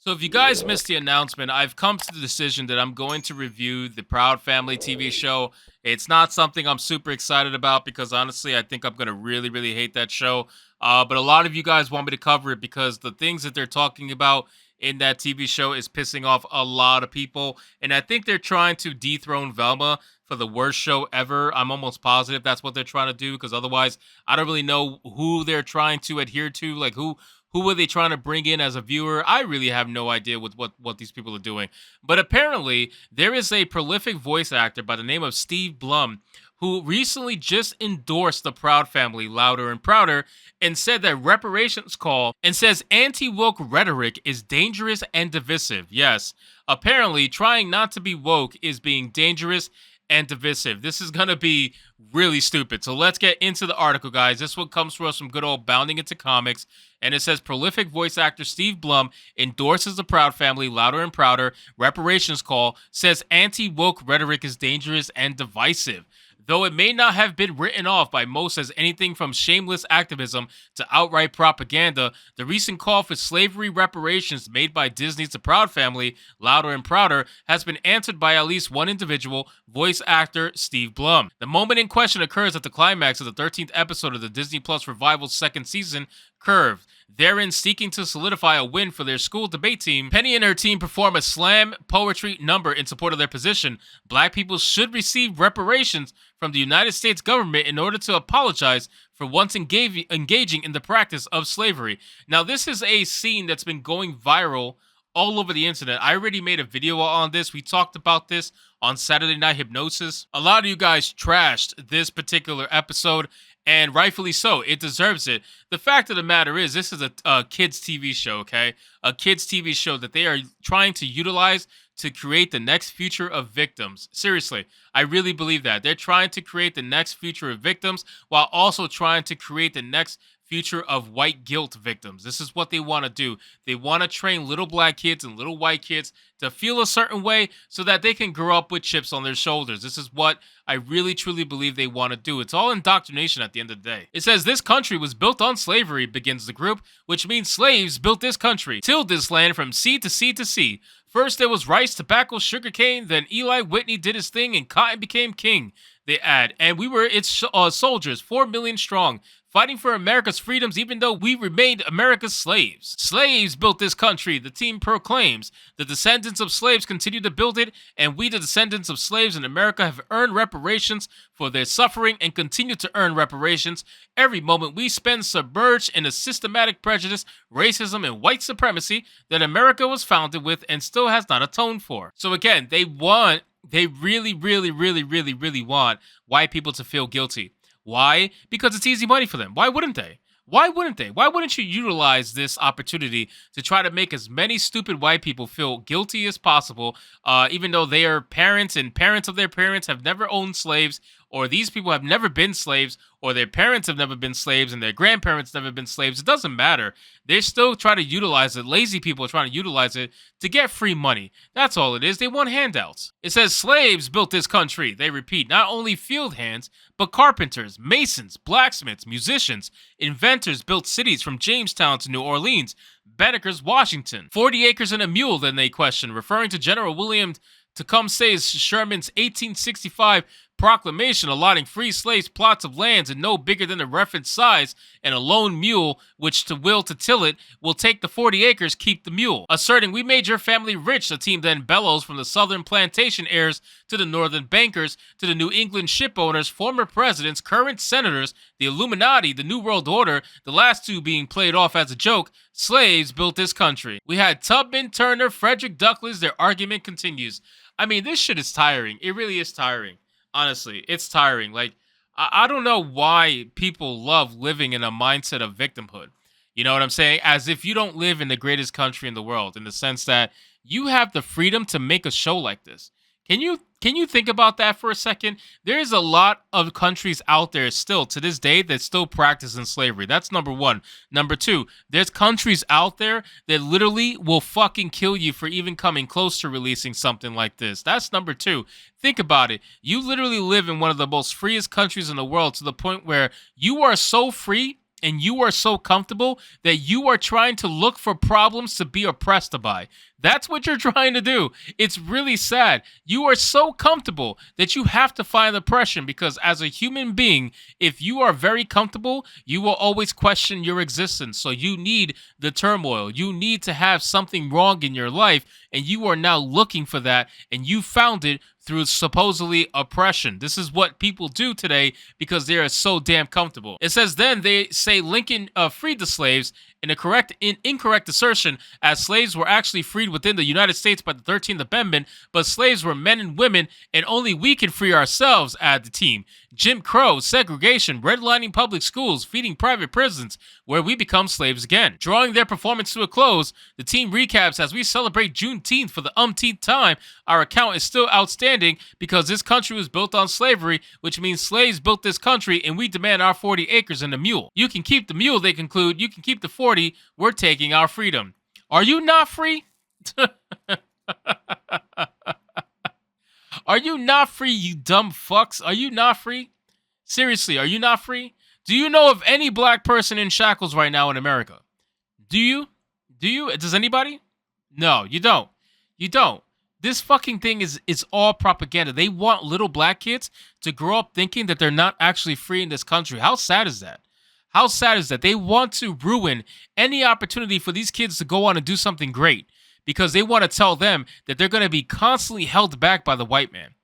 So if you guys missed the announcement, I've come to the decision that I'm going to review the Proud Family TV show. It's not something I'm super excited about because honestly, I think I'm going to really hate that show. But a lot of you guys want me to cover it because the things that they're talking about in that TV show is pissing off a lot of people. And I think they're trying to dethrone Velma for the worst show ever. I'm almost positive that's what they're trying to do because otherwise, I don't really know who they're trying to adhere to, like who were they trying to bring in as a viewer? I really have no idea with what these people are doing. But apparently, there is a prolific voice actor by the name of Steve Blum who recently just endorsed the Proud Family louder and prouder and said that reparations call and says anti-woke rhetoric is dangerous and divisive. Yes, apparently trying not to be woke is being dangerous and divisive. This is going to be really stupid. So let's get into the article, guys. This one comes from us from good old Bounding Into Comics. And it says prolific voice actor Steve Blum endorses the Proud Family louder and prouder. Reparations call says anti-woke rhetoric is dangerous and divisive. Though it may not have been written off by most as anything from shameless activism to outright propaganda, the recent call for slavery reparations made by Disney's The Proud Family, louder and prouder, has been answered by at least one individual, voice actor Steve Blum. The moment in question occurs at the climax of the 13th episode of the Disney Plus Revival's second season, Curved. Therein seeking to solidify a win for their school debate team, Penny and her team perform a slam poetry number in support of their position. Black people should receive reparations from the United States government in order to apologize for once engaging in the practice of slavery. Now, this is a scene that's been going viral all over the internet. I already made a video on this. We talked about this on Saturday Night Hypnosis. A lot of you guys trashed this particular episode, and rightfully so. It deserves it. The fact of the matter is, this is a kids' TV show, okay? A kids' TV show that they are trying to utilize to create the next future of victims. Seriously, I really believe that. They're trying to create the next future of victims while also trying to create the next future of white guilt victims. This is what they want to do. They want to train little black kids and little white kids to feel a certain way so that they can grow up with chips on their shoulders. This is what I really truly believe they want to do. It's all indoctrination at the end of the day. It says this country was built on slavery, begins the group, which means slaves built this country, tilled this land from sea to sea to sea. First there was rice, tobacco, sugarcane, then Eli Whitney did his thing and cotton became king. They add, and we were its soldiers, 4 million strong, fighting for America's freedoms even though we remained America's slaves. Slaves built this country, the team proclaims. The descendants of slaves continue to build it, and we, the descendants of slaves in America, have earned reparations for their suffering and continue to earn reparations. Every moment we spend submerged in a systematic prejudice, racism, and white supremacy that America was founded with and still has not atoned for. So again, they really want white people to feel guilty. Why? Because it's easy money for them. Why wouldn't they? Why wouldn't they? Why wouldn't you utilize this opportunity to try to make as many stupid white people feel guilty as possible, even though they are parents and parents of their parents have never owned slaves, or these people have never been slaves, or their parents have never been slaves, and their grandparents never been slaves. It doesn't matter. They still try to utilize it. Lazy people are trying to utilize it to get free money. That's all it is. They want handouts. It says slaves built this country. They repeat, not only field hands, but carpenters, masons, blacksmiths, musicians, inventors built cities from Jamestown to New Orleans, Banneker's Washington. 40 acres and a mule, then they question, referring to General William Tecumseh Sherman's 1865 proclamation allotting free slaves plots of lands and no bigger than a reference size, and a lone mule which to will to till it will take the 40 acres, keep the mule. Asserting, we made your family rich, the team then bellows from the southern plantation heirs to the northern bankers to the New England ship owners, former presidents, current senators, the Illuminati, the New World Order, the last two being played off as a joke. Slaves built this country. We had Tubman, Turner, Frederick Douglass. Their argument continues. I mean, this shit is tiring. It really is tiring. Honestly, it's tiring. Like, I don't know why people love living in a mindset of victimhood. You know what I'm saying? As if you don't live in the greatest country in the world, in the sense that you have the freedom to make a show like this. Can you think about that for a second? There is a lot of countries out there still to this day that still practice in slavery. That's number one. Number two, there's countries out there that literally will fucking kill you for even coming close to releasing something like this. That's number two. Think about it. You literally live in one of the most freest countries in the world to the point where you are so free and you are so comfortable that you are trying to look for problems to be oppressed by. That's what you're trying to do. It's really sad. You are so comfortable that you have to find oppression because as a human being, if you are very comfortable, you will always question your existence. So you need the turmoil. You need to have something wrong in your life, and you are now looking for that, and you found it through supposedly oppression. This is what people do today because they are so damn comfortable. It says then they say Lincoln freed the slaves in incorrect assertion, as slaves were actually freed within the United States by the 13th Amendment, but slaves were men and women, and only we can free ourselves, add the team. Jim Crow, segregation, redlining public schools, feeding private prisons, where we become slaves again. Drawing their performance to a close, the team recaps as we celebrate Juneteenth for the umpteenth time, our account is still outstanding because this country was built on slavery, which means slaves built this country, and we demand our 40 acres and a mule. You can keep the mule, they conclude. You can keep the 40. We're taking our freedom. Are you not free? Are you not free, you dumb fucks? Are you not free? Seriously, are you not free? Do you know of any black person in shackles right now in America? Do you? Do you? Does anybody? No, you don't. You don't. This fucking thing is all propaganda. They want little black kids to grow up thinking that they're not actually free in this country. How sad is that? How sad is that? They want to ruin any opportunity for these kids to go on and do something great because they want to tell them that they're going to be constantly held back by the white man.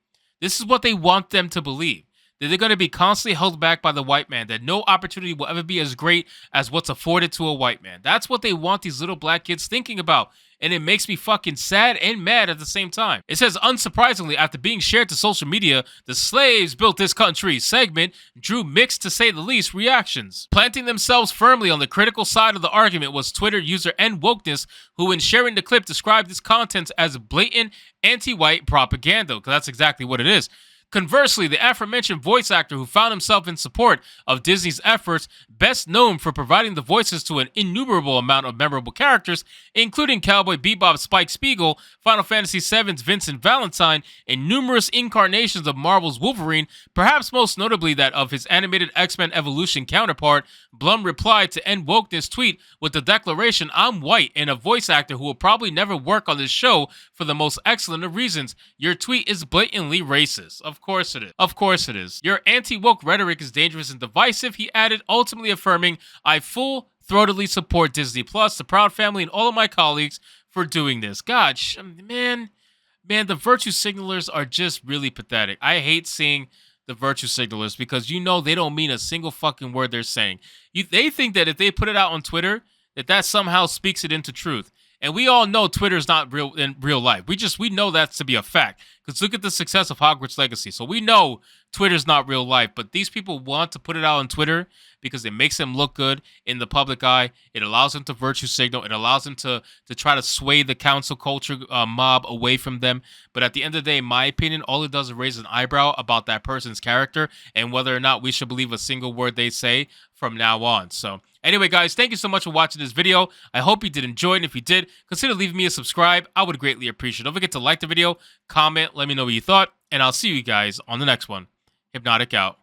This is what they want them to believe, that they're going to be constantly held back by the white man, that no opportunity will ever be as great as what's afforded to a white man. That's what they want these little black kids thinking about. And it makes me fucking sad and mad at the same time. It says, unsurprisingly, after being shared to social media, the slaves built this country segment drew mixed, to say the least, reactions. Planting themselves firmly on the critical side of the argument was Twitter user NWokeness, who in sharing the clip described this content as blatant anti-white propaganda, because that's exactly what it is. Conversely, the aforementioned voice actor who found himself in support of Disney's efforts, best known for providing the voices to an innumerable amount of memorable characters, including Cowboy Bebop's Spike Spiegel, Final Fantasy VII's Vincent Valentine, and numerous incarnations of Marvel's Wolverine, perhaps most notably that of his animated X-Men Evolution counterpart, Blum replied to NWokeness' tweet with the declaration, "I'm white and a voice actor who will probably never work on this show for the most excellent of reasons. Your tweet is blatantly racist." Of course it is. Of course it is. Your anti-woke rhetoric is dangerous and divisive, he added, ultimately affirming, "I full-throatedly support Disney Plus, the Proud Family, and all of my colleagues for doing this." God, man, the virtue signalers are just really pathetic. I hate seeing the virtue signalers because you know they don't mean a single fucking word they're saying. They think that if they put it out on Twitter, that somehow speaks it into truth. And we all know Twitter's not real in real life. We know that's to be a fact. Because look at the success of Hogwarts Legacy. So we know Twitter's not real life. But these people want to put it out on Twitter because it makes them look good in the public eye. It allows them to virtue signal. It allows them to try to sway the council culture mob away from them. But at the end of the day, in my opinion, all it does is raise an eyebrow about that person's character and whether or not we should believe a single word they say from now on. So anyway, guys, thank you so much for watching this video. I hope you did enjoy it. And if you did, consider leaving me a subscribe. I would greatly appreciate it. Don't forget to like the video, comment, let me know what you thought, and I'll see you guys on the next one. Hypnotic out.